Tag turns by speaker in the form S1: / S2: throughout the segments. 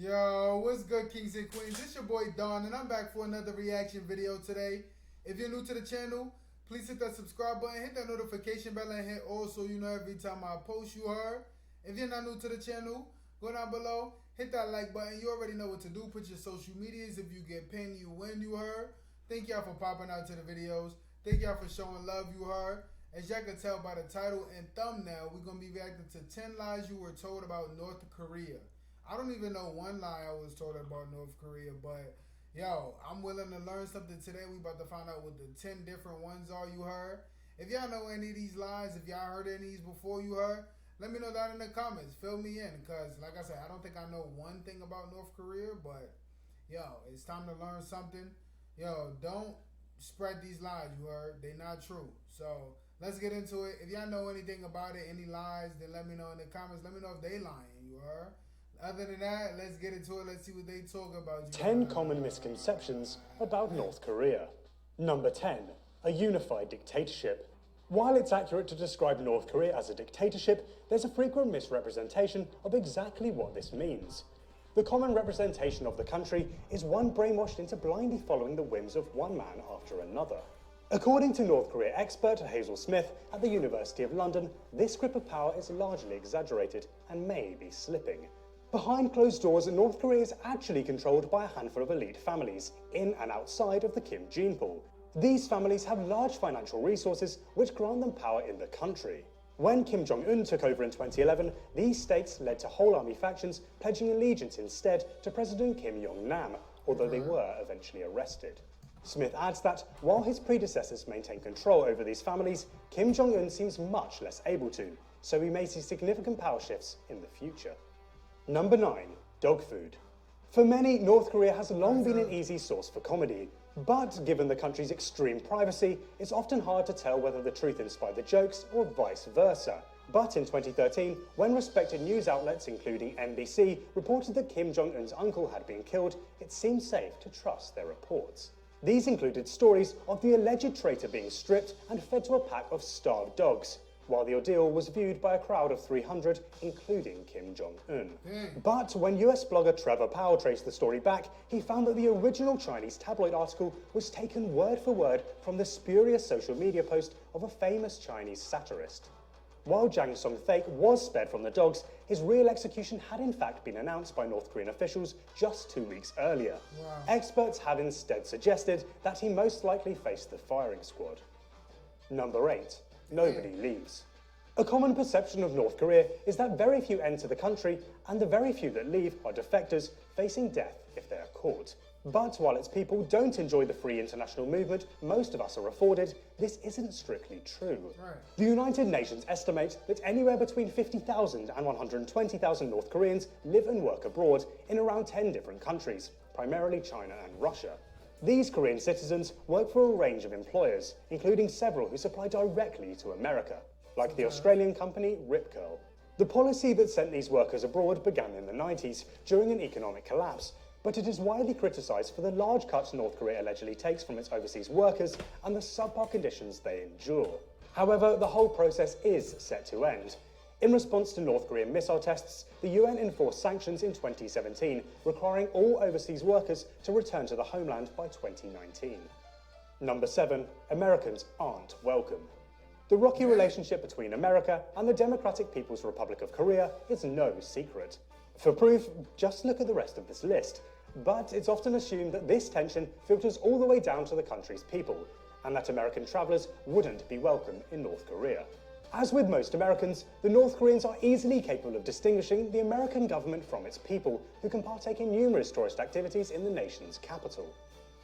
S1: Yo, what's good, kings and queens? It's your boy Don, and I'm back for another reaction video today. If you're new to the channel, please hit that subscribe button, hit that notification bell, and hit all so you know every time I post, you heard. If you're not new to the channel, go down below, hit that like button. You already know what to do. Put your social medias. If you get pinned, you win, you heard. Thank y'all for popping out to the videos. Thank y'all for showing love, you heard. As y'all can tell by the title and thumbnail, we're going to be reacting to 10 lies you were told about North Korea. I don't even know one lie I was told about North Korea, but yo, I'm willing to learn something today. We about to find out what the 10 different ones are, you heard. If y'all know any of these lies, if y'all heard any of these before, you heard, let me know that in the comments. Fill me in, because like I said, I don't think I know one thing about North Korea, but yo, it's time to learn something. Yo, don't spread these lies, you heard. They not true. So let's get into it. If y'all know anything about it, any lies, then let me know in the comments. Let me know if they lying, you heard. Other than that, let's get into it. Let's see what they talk about.
S2: 10 common misconceptions about North Korea. Number 10. A unified dictatorship. While it's accurate to describe North Korea as a dictatorship, there's a frequent misrepresentation of exactly what this means. The common representation of the country is one brainwashed into blindly following the whims of one man after another. According to North Korea expert Hazel Smith at the University of London, this grip of power is largely exaggerated and may be slipping. Behind closed doors, North Korea is actually controlled by a handful of elite families, in and outside of the Kim gene pool. These families have large financial resources which grant them power in the country. When Kim Jong-un took over in 2011, these states led to whole army factions pledging allegiance instead to President Kim Jong-nam, although they were eventually arrested. Smith adds that, while his predecessors maintained control over these families, Kim Jong-un seems much less able to, so we may see significant power shifts in the future. Number 9. Dog food. For many, North Korea has long been an easy source for comedy, but given the country's extreme privacy, it's often hard to tell whether the truth inspired the jokes or vice versa. But in 2013, when respected news outlets, including NBC, reported that Kim Jong-un's uncle had been killed, it seemed safe to trust their reports. These included stories of the alleged traitor being stripped and fed to a pack of starved dogs, while the ordeal was viewed by a crowd of 300, including Kim Jong-un. But when US blogger Trevor Powell traced the story back, he found that the original Chinese tabloid article was taken word for word from the spurious social media post of a famous Chinese satirist. While Jang Song-thaek was spared from the dogs, his real execution had in fact been announced by North Korean officials just 2 weeks earlier. Experts have instead suggested that he most likely faced the firing squad. Number 8. Nobody leaves. A common perception of North Korea is that very few enter the country, and the very few that leave are defectors facing death if they are caught. But while its people don't enjoy the free international movement most of us are afforded, this isn't strictly true. The United Nations estimate that anywhere between 50,000 and 120,000 North Koreans live and work abroad in around 10 different countries, primarily China and Russia. These Korean citizens work for a range of employers, including several who supply directly to America, like the Australian company Rip Curl. The policy that sent these workers abroad began in the 90s, during an economic collapse, but it is widely criticised for the large cuts North Korea allegedly takes from its overseas workers and the subpar conditions they endure. However, the whole process is set to end. In response to North Korean missile tests, the UN enforced sanctions in 2017, requiring all overseas workers to return to the homeland by 2019. Number 7. Americans aren't welcome. The rocky relationship between America and the Democratic People's Republic of Korea is no secret. For proof, just look at the rest of this list. But it's often assumed that this tension filters all the way down to the country's people, and that American travellers wouldn't be welcome in North Korea. As with most Americans, the North Koreans are easily capable of distinguishing the American government from its people, who can partake in numerous tourist activities in the nation's capital.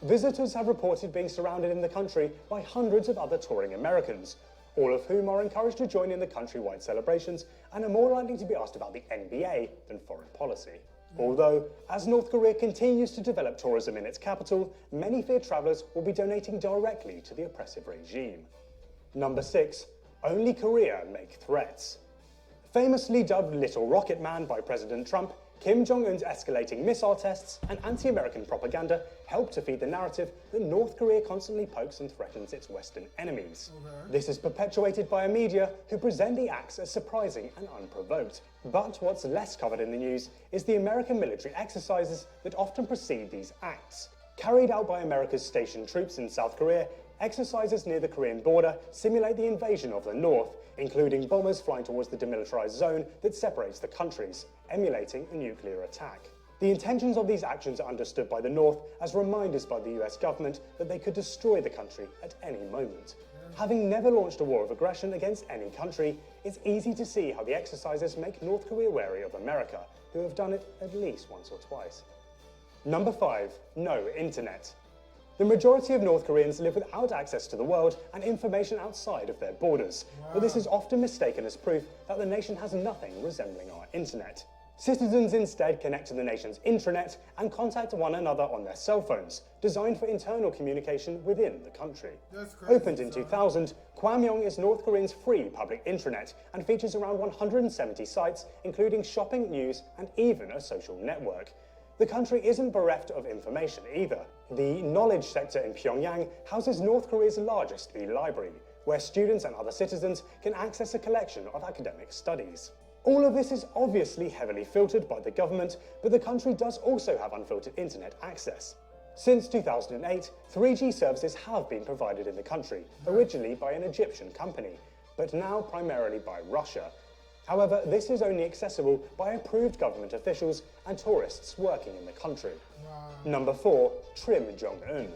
S2: Visitors have reported being surrounded in the country by hundreds of other touring Americans, all of whom are encouraged to join in the countrywide celebrations and are more likely to be asked about the NBA than foreign policy. Although, as North Korea continues to develop tourism in its capital, many fear travellers will be donating directly to the oppressive regime. Number 6. Only Korea make threats. Famously dubbed Little Rocket Man by President Trump, Kim Jong-un's escalating missile tests and anti-American propaganda help to feed the narrative that North Korea constantly pokes and threatens its Western enemies. This is perpetuated by a media who present the acts as surprising and unprovoked. But what's less covered in the news is the American military exercises that often precede these acts. Carried out by America's stationed troops in South Korea, exercises near the Korean border simulate the invasion of the North, including bombers flying towards the demilitarized zone that separates the countries, emulating a nuclear attack. The intentions of these actions are understood by the North as reminders by the US government that they could destroy the country at any moment. Having never launched a war of aggression against any country, it's easy to see how the exercises make North Korea wary of America, who have done it at least once or twice. Number 5. No internet. The majority of North Koreans live without access to the world and information outside of their borders, but this is often mistaken as proof that the nation has nothing resembling our internet. Citizens instead connect to the nation's intranet and contact one another on their cell phones, designed for internal communication within the country. Opened in 2000, Kwamyong is North Korea's free public intranet and features around 170 sites, including shopping, news, and even a social network. The country isn't bereft of information either. The knowledge sector in Pyongyang houses North Korea's largest e-library, where students and other citizens can access a collection of academic studies. All of this is obviously heavily filtered by the government, but the country does also have unfiltered internet access. Since 2008, 3G services have been provided in the country, originally by an Egyptian company, but now primarily by Russia. However, this is only accessible by approved government officials and tourists working in the country. Number 4. Kim Jong-un.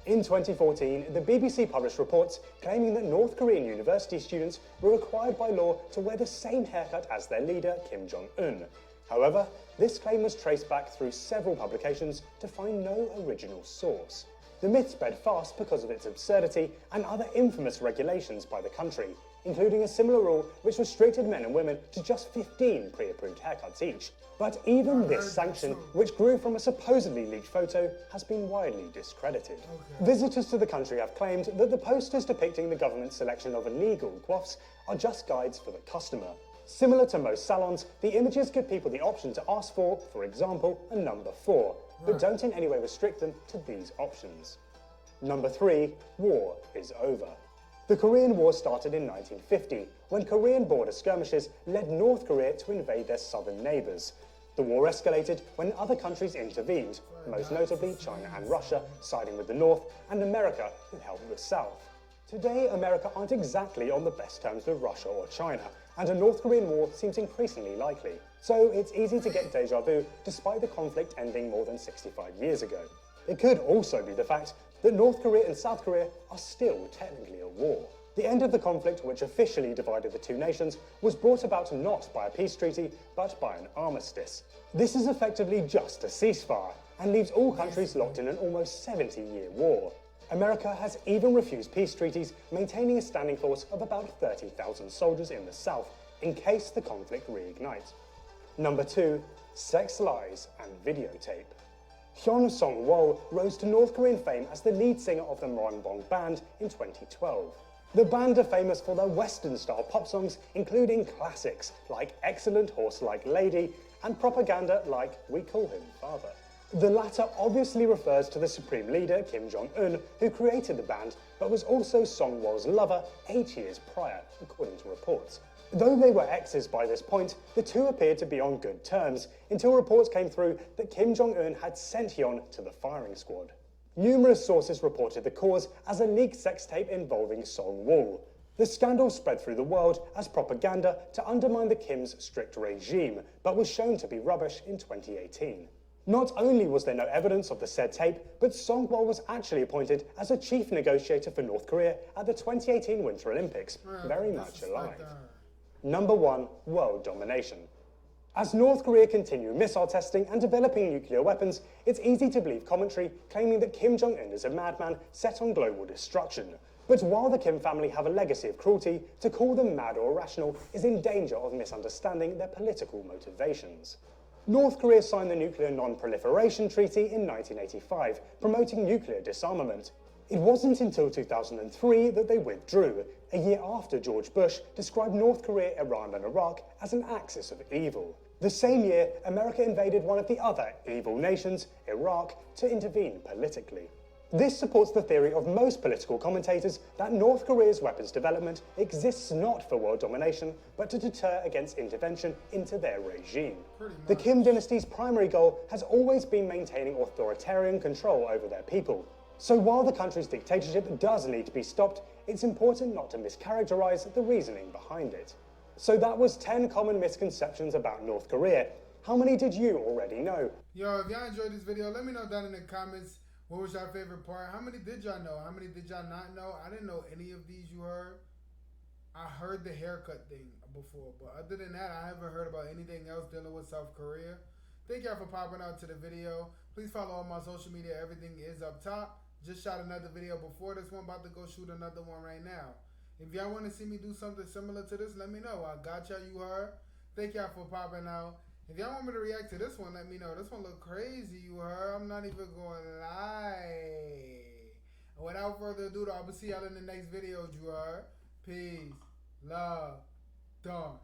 S2: In 2014, the BBC published reports claiming that North Korean university students were required by law to wear the same haircut as their leader, Kim Jong-un. However, this claim was traced back through several publications to find no original source. The myth spread fast because of its absurdity and other infamous regulations by the country, including a similar rule which restricted men and women to just 15 pre-approved haircuts each. But even this sanction, which grew from a supposedly leaked photo, has been widely discredited. Visitors to the country have claimed that the posters depicting the government's selection of illegal coiffes are just guides for the customer. Similar to most salons, the images give people the option to ask for example, a number 4, but don't in any way restrict them to these options. Number 3. War is over. The Korean War started in 1950, when Korean border skirmishes led North Korea to invade their southern neighbours. The war escalated when other countries intervened, most notably China and Russia, siding with the North, and America, who helped the South. Today, America aren't exactly on the best terms with Russia or China, and a North Korean war seems increasingly likely. So it's easy to get déjà vu, despite the conflict ending more than 65 years ago. It could also be the fact that North Korea and South Korea are still technically at war. The end of the conflict, which officially divided the two nations, was brought about not by a peace treaty, but by an armistice. This is effectively just a ceasefire, and leaves all countries locked in an almost 70-year war. America has even refused peace treaties, maintaining a standing force of about 30,000 soldiers in the South, in case the conflict reignites. Number 2. Sex lies and videotape. Hyun Sung-woo rose to North Korean fame as the lead singer of the Moranbong band in 2012. The band are famous for their Western-style pop songs, including classics like Excellent Horse-Like Lady and propaganda like We Call Him Father. The latter obviously refers to the supreme leader, Kim Jong-un, who created the band, but was also Sung-woo's lover 8 years prior, according to reports. Though they were exes by this point, the two appeared to be on good terms, until reports came through that Kim Jong-un had sent Hyun to the firing squad. Numerous sources reported the cause as a leaked sex tape involving Sung-woo. The scandal spread through the world as propaganda to undermine the Kim's strict regime, but was shown to be rubbish in 2018. Not only was there no evidence of the said tape, but Sung-woo was actually appointed as a chief negotiator for North Korea at the 2018 Winter Olympics, very much alive. Number 1. World domination. As North Korea continue missile testing and developing nuclear weapons, it's easy to believe commentary claiming that Kim Jong-un is a madman set on global destruction. But while the Kim family have a legacy of cruelty, to call them mad or irrational is in danger of misunderstanding their political motivations. North Korea signed the Nuclear Non-Proliferation Treaty in 1985, promoting nuclear disarmament. It wasn't until 2003 that they withdrew, a year after George Bush described North Korea, Iran and Iraq as an axis of evil. The same year, America invaded one of the other evil nations, Iraq, to intervene politically. This supports the theory of most political commentators that North Korea's weapons development exists not for world domination, but to deter against intervention into their regime. The Kim dynasty's primary goal has always been maintaining authoritarian control over their people. So while the country's dictatorship does need to be stopped, it's important not to mischaracterize the reasoning behind it. So that was 10 common misconceptions about North Korea. How many did you already know?
S1: Yo, if y'all enjoyed this video, let me know down in the comments. What was your favorite part? How many did y'all know? How many did y'all not know? I didn't know any of these you heard. I heard the haircut thing before, but other than that, I haven't heard about anything else dealing with South Korea. Thank y'all for popping out to the video. Please follow all my social media. Everything is up top. Just shot another video before this one. About to go shoot another one right now. If y'all want to see me do something similar to this, let me know. I got y'all, you heard. Thank y'all for popping out. If y'all want me to react to this one, let me know. This one look crazy, you heard. I'm not even going to lie. Without further ado, I will see y'all in the next video, you heard. Peace, love, done.